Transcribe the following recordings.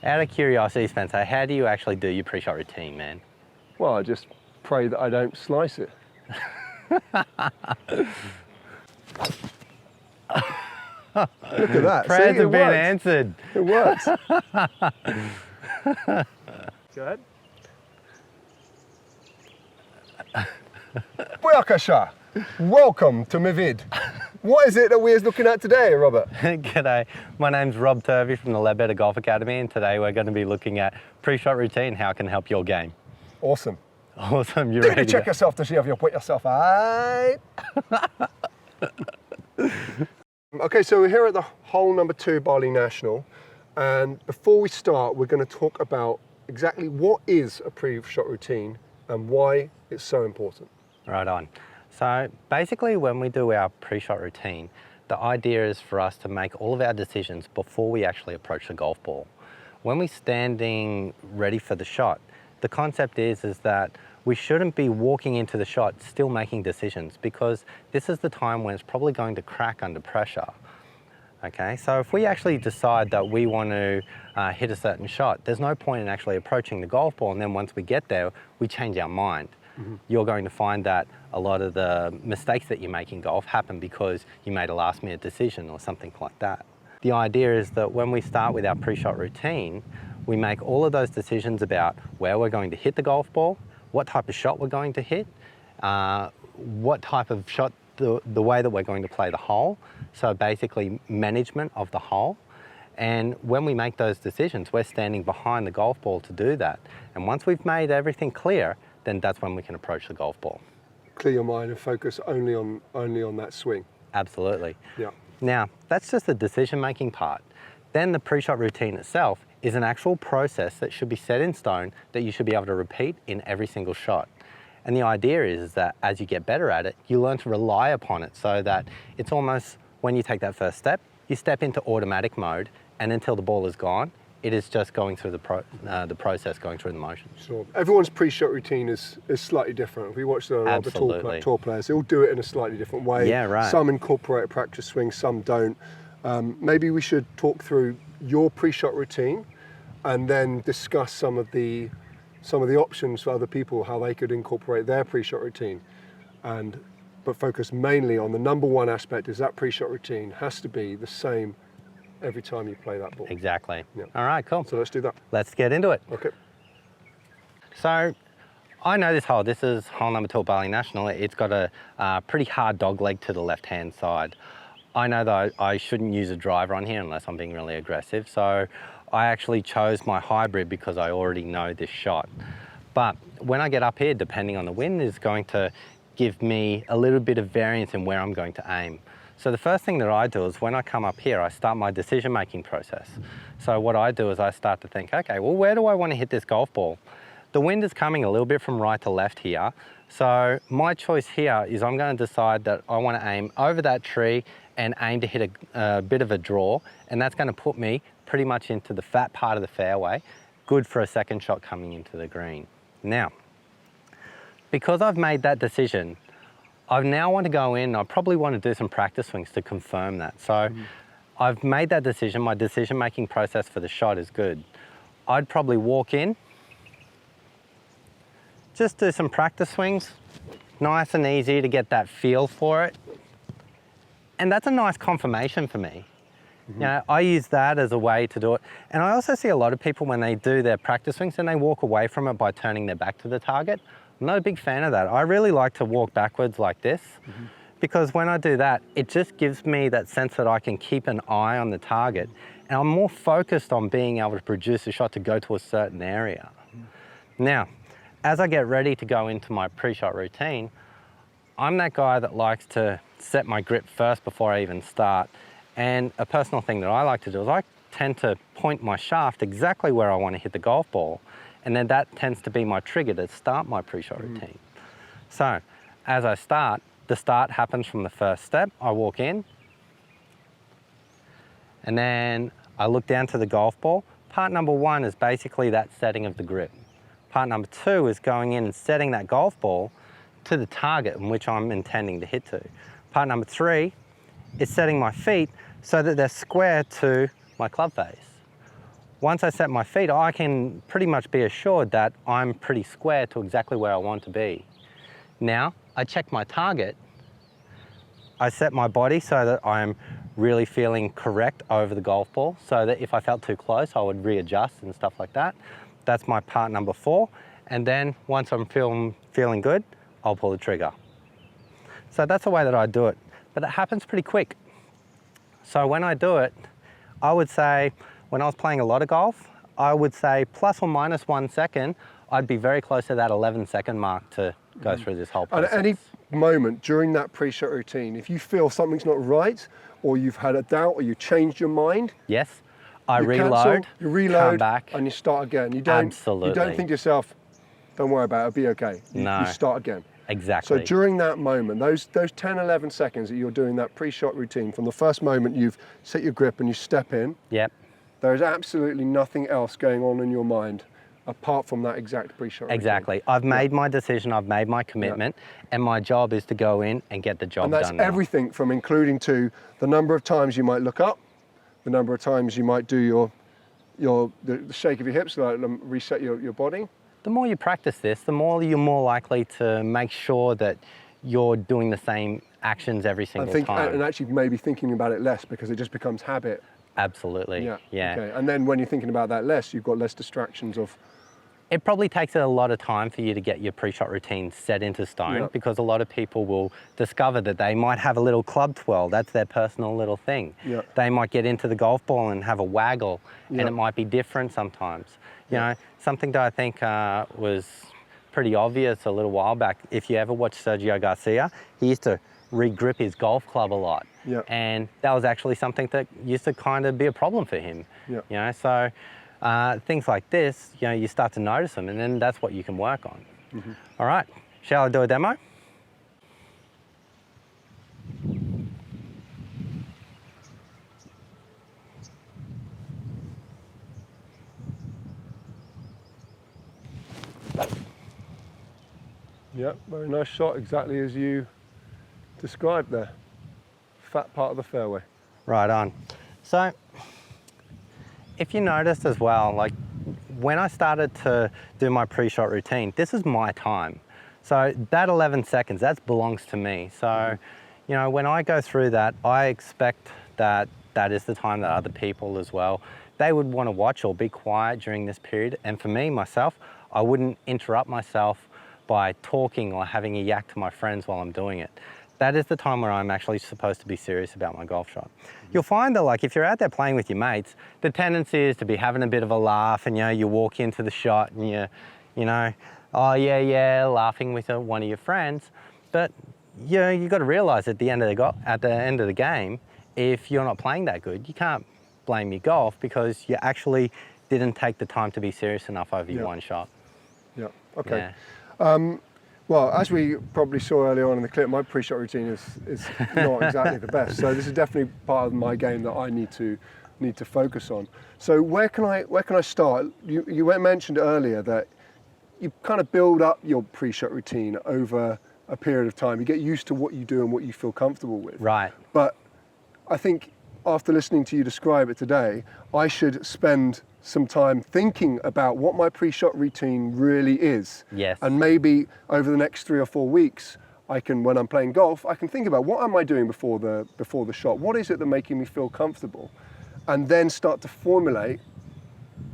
Out of curiosity, Spencer, how do you actually do your pre-shot routine, man? Well, I just pray that I don't slice it. Look at that. Prayers See, have been answered. It works. Go ahead. Buyakasha. Welcome to my vid. What is it that we're looking at today, Robert? G'day, my name's Rob Turvey from the Ledbetter Golf Academy, and today we're going to be looking at pre-shot routine, how it can help your game. Awesome. Awesome, you're Did ready you check yourself to see if you put yourself right? Okay, so we're here at the hole number 2 Bali National, and before we start, we're going to talk about exactly what is a pre-shot routine and why it's so important. Right on. So basically when we do our pre-shot routine, the idea is for us to make all of our decisions before we actually approach the golf ball. When we're standing ready for the shot, the concept is that we shouldn't be walking into the shot still making decisions, because this is the time when it's probably going to crack under pressure. Okay, so if we actually decide that we want to hit a certain shot, there's no point in actually approaching the golf ball, and then once we get there, we change our mind. You're going to find that a lot of the mistakes that you make in golf happen because you made a last minute decision or something like that. The idea is that when we start with our pre-shot routine, we make all of those decisions about where we're going to hit the golf ball, what type of shot we're going to hit, what type of shot, the way that we're going to play the hole. So basically management of the hole. And when we make those decisions, we're standing behind the golf ball to do that. And once we've made everything clear, then that's when we can approach the golf ball. Clear your mind and focus only on that swing. Absolutely. Yeah. Now, that's just the decision-making part. Then the pre-shot routine itself is an actual process that should be set in stone that you should be able to repeat in every single shot. And the idea is that as you get better at it, you learn to rely upon it, so that it's almost when you take that first step, you step into automatic mode, and until the ball is gone, it is just going through the process, going through the motion. Sure. Everyone's pre-shot routine is slightly different. If we watch the other tour players, they all do it in a slightly different way. Yeah, right. Some incorporate a practice swing, some don't. Maybe we should talk through your pre-shot routine and then discuss some of the options for other people, how they could incorporate their pre-shot routine. But focus mainly on the number one aspect is that pre-shot routine has to be the same every time you play that ball. Exactly. Yeah. All right, cool. So let's do that. Let's get into it. Okay. So I know this hole. This is hole number 2 Bali National. It's got a pretty hard dog leg to the left-hand side. I know that I shouldn't use a driver on here unless I'm being really aggressive. So I actually chose my hybrid because I already know this shot. But when I get up here, depending on the wind, is going to give me a little bit of variance in where I'm going to aim. So the first thing that I do is when I come up here, I start my decision-making process. So what I do is I start to think, okay, well, where do I want to hit this golf ball? The wind is coming a little bit from right to left here. So my choice here is I'm going to decide that I want to aim over that tree and aim to hit a bit of a draw. And that's going to put me pretty much into the fat part of the fairway, good for a second shot coming into the green. Now, because I've made that decision, I now want to go in, I probably want to do some practice swings to confirm that. So I've made that decision, my decision-making process for the shot is good. I'd probably walk in, just do some practice swings, nice and easy to get that feel for it. And that's a nice confirmation for me. You know, I use that as a way to do it. And I also see a lot of people when they do their practice swings and they walk away from it by turning their back to the target. I'm not a big fan of that. I really like to walk backwards like this, because when I do that, it just gives me that sense that I can keep an eye on the target, and I'm more focused on being able to produce a shot to go to a certain area. Now, as I get ready to go into my pre-shot routine, I'm that guy that likes to set my grip first before I even start. And a personal thing that I like to do is I tend to point my shaft exactly where I want to hit the golf ball. And then that tends to be my trigger to start my pre-shot routine. So as I start, the start happens from the first step. I walk in, and then I look down to the golf ball. Part number 1 is basically that setting of the grip. Part number 2 is going in and setting that golf ball to the target in which I'm intending to hit to. Part number 3 is setting my feet so that they're square to my club face. once I set my feet, I can pretty much be assured that I'm pretty square to exactly where I want to be. Now, I check my target. I set my body so that I'm really feeling correct over the golf ball, so that if I felt too close, I would readjust and stuff like that. That's my part number 4. And then once I'm feeling good, I'll pull the trigger. So that's the way that I do it. But it happens pretty quick. So when I do it, I would say, when I was playing a lot of golf, I would say plus or minus 1 second, I'd be very close to that 11-second mark to go through this whole process. At any moment during that pre-shot routine, if you feel something's not right, or you've had a doubt, or you changed your mind, yes, I you reload, cancel, you reload, come back, and you start again. You don't, absolutely. You don't think to yourself, don't worry about it, it'll be okay. No. You start again. Exactly. So during that moment, those 10, 11 seconds that you're doing that pre-shot routine, from the first moment you've set your grip and you step in, yep. there is absolutely nothing else going on in your mind apart from that exact pre-shot routine. Exactly. I've made my decision, I've made my commitment, and my job is to go in and get the job done. And that's everything from including to the number of times you might look up, the number of times you might do the shake of your hips, like reset your body. The more you practice this, the more you're more likely to make sure that you're doing the same actions every single time. And actually maybe thinking about it less, because it just becomes habit. Absolutely. Yeah. Okay. And then when you're thinking about that less, you've got less distractions of... It probably takes a lot of time for you to get your pre-shot routine set into stone, because a lot of people will discover that they might have a little club twirl. That's their personal little thing. Yeah. They might get into the golf ball and have a waggle, and it might be different sometimes. You know, something that I think was pretty obvious a little while back, if you ever watch Sergio Garcia, he used to re-grip his golf club a lot. Yeah. And that was actually something that used to kind of be a problem for him. Yeah. You know, so things like this, you know, you start to notice them, and then that's what you can work on. Mm-hmm. All right, shall I do a demo? Yeah, very nice shot, exactly as you described there. Fat part of the fairway. Right on. So, if you noticed as well, like when I started to do my pre-shot routine, this is my time. So that 11 seconds, that belongs to me. So, you know, when I go through that, I expect that that is the time that other people as well, they would want to watch or be quiet during this period. And for me, myself, I wouldn't interrupt myself by talking or having a yak to my friends while I'm doing it. That is the time where I'm actually supposed to be serious about my golf shot. You'll find that, like, if you're out there playing with your mates, the tendency is to be having a bit of a laugh, and, you know, you walk into the shot and you know, oh yeah, laughing with one of your friends. But, you know, you've got to realize at the end of the game, if you're not playing that good, you can't blame your golf, because you actually didn't take the time to be serious enough over your one shot. Yeah, okay. Yeah. Well, as we probably saw earlier on in the clip, my pre-shot routine is not exactly the best. So this is definitely part of my game that I need to focus on. So where can I start? You mentioned earlier that you kind of build up your pre-shot routine over a period of time. You get used to what you do and what you feel comfortable with. Right. But I think after listening to you describe it today, I should spend some time thinking about what my pre-shot routine really is. Yes. And maybe over the next 3 or 4 weeks, when I'm playing golf, I can think about what am I doing before the shot? What is it that's making me feel comfortable? And then start to formulate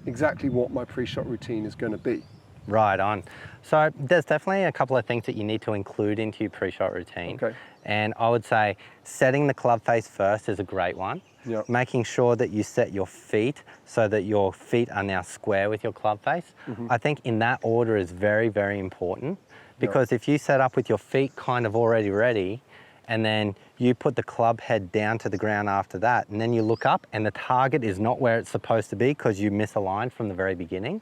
exactly what my pre-shot routine is going to be. Right on. So there's definitely a couple of things that you need to include into your pre-shot routine. Okay. And I would say setting the club face first is a great one. Yep. Making sure that you set your feet so that your feet are now square with your club face. Mm-hmm. I think in that order is very, very important, because if you set up with your feet kind of already ready, and then you put the club head down to the ground after that, and then you look up and the target is not where it's supposed to be because you misaligned from the very beginning,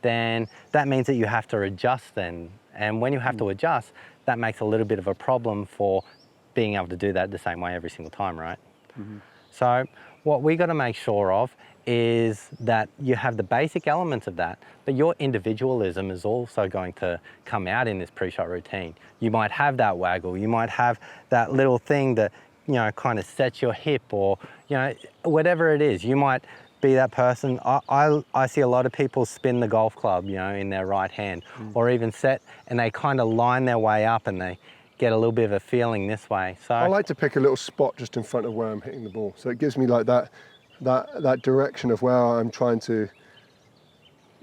then that means that you have to adjust then. And when you have to adjust, that makes a little bit of a problem for being able to do that the same way every single time, right? Mm-hmm. So what we got to make sure of is that you have the basic elements of that, but your individualism is also going to come out in this pre-shot routine. You might have that waggle, you might have that little thing that, you know, kind of sets your hip, or, you know, whatever it is. You might be that person. I see a lot of people spin the golf club, you know, in their right hand, or even set, and they kind of line their way up and they get a little bit of a feeling this way. So I like to pick a little spot just in front of where I'm hitting the ball. So it gives me like that direction of where I'm trying to,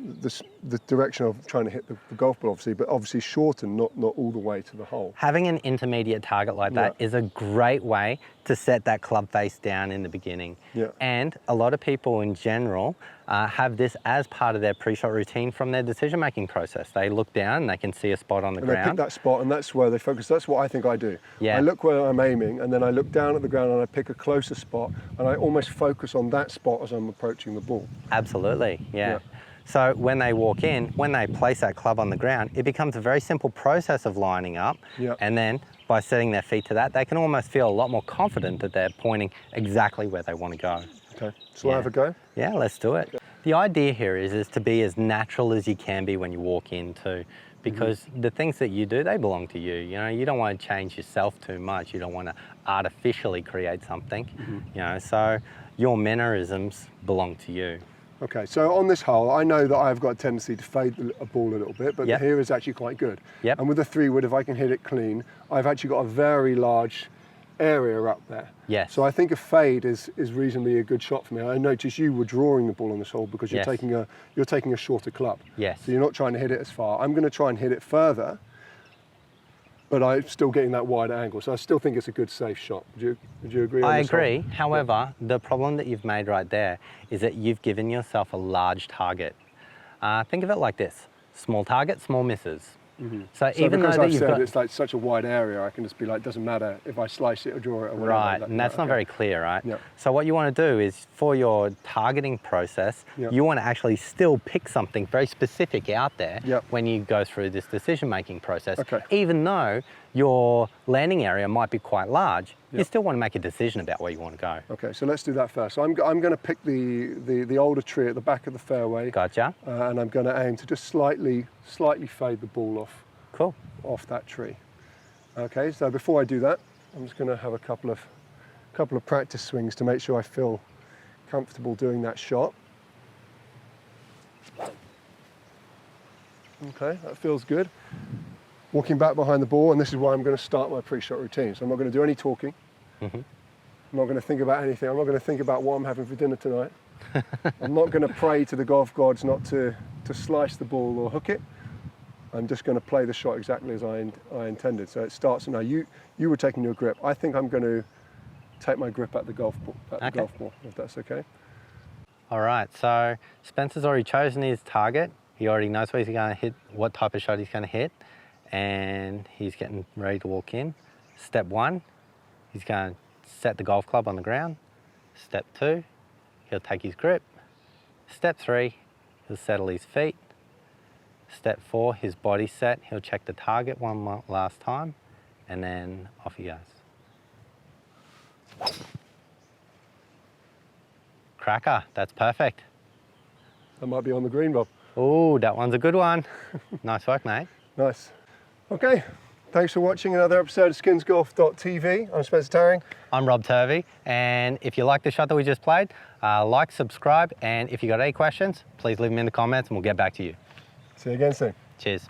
the direction of trying to hit the golf ball, obviously, but obviously shorten, not all the way to the hole. having an intermediate target like that is a great way to set that club face down in the beginning. Yeah. And a lot of people in general have this as part of their pre-shot routine from their decision-making process. They look down and they can see a spot on the And they pick ground. that spot, and that's where they focus. That's what I think I do. Yeah. I look where I'm aiming, and then I look down at the ground and I pick a closer spot, and I almost focus on that spot as I'm approaching the ball. Absolutely, yeah. So when they walk in, when they place that club on the ground, it becomes a very simple process of lining up. Yeah. And then by setting their feet to that, they can almost feel a lot more confident that they're pointing exactly where they want to go. Okay, so I have a go? Yeah, let's do it. The idea here is to be as natural as you can be when you walk in too, because the things that you do, they belong to you. You know, you don't want to change yourself too much. You don't want to artificially create something, you know, so your mannerisms belong to you. Okay, so on this hole, I know that I've got a tendency to fade a ball a little bit, but Yep. here is actually quite good. Yep. And with the 3-wood, if I can hit it clean, I've actually got a very large area up there. Yes. So I think a fade is reasonably a good shot for me. I noticed you were drawing the ball on this hole because you're Yes. taking a shorter club. Yes. So you're not trying to hit it as far. I'm going to try and hit it further, but I'm still getting that wide angle. So I still think it's a good, safe shot. Would you agree on I this hole? agree. However, the problem that you've made right there is that you've given yourself a large target. Think of it like this: small target, small misses. So, So even though because that I've you've said got it's like such a wide area, I can just be like, doesn't matter if I slice it or draw it or whatever. right, and that's not okay. very clear, right? Yep. So what you want to do is, for your targeting process, Yep. you want to actually still pick something very specific out there Yep. when you go through this decision-making process. Okay. Even though your landing area might be quite large, you Yep. still want to make a decision about where you want to go. Okay, so let's do that first. So I'm going to pick the older tree at the back of the fairway, Gotcha. and I'm going to aim to just slightly fade the ball Cool. off that tree. Okay, so before I do that, I'm just going to have a couple of practice swings to make sure I feel comfortable doing that shot. Okay, that feels good. Walking back behind the ball, and this is where I'm going to start my pre-shot routine. So I'm not going to do any talking. I'm not going to think about anything. I'm not going to think about what I'm having for dinner tonight. I'm not going to pray to the golf gods not to slice the ball or hook it. I'm just going to play the shot exactly as I intended. So it starts now. You were taking your grip. I think I'm going to take my grip at the golf ball, if that's okay. All right, so Spencer's already chosen his target. He already knows where he's going to hit, what type of shot he's going to hit, and he's getting ready to walk in. Step 1, he's going to set the golf club on the ground. Step 2, he'll take his grip. Step 3, he'll settle his feet. Step 4, his body's set. He'll check the target one last time, and then off he goes. Cracker, that's perfect. That might be on the green, Bob. Oh, that one's a good one. Nice work, mate. Nice. Okay, thanks for watching another episode of skinsgolf.tv. I'm Spencer Tarring. I'm Rob Turvey, and if you like the shot that we just played, like, subscribe, and if you got any questions, please leave them in the comments and we'll get back to you. See you again soon. Cheers.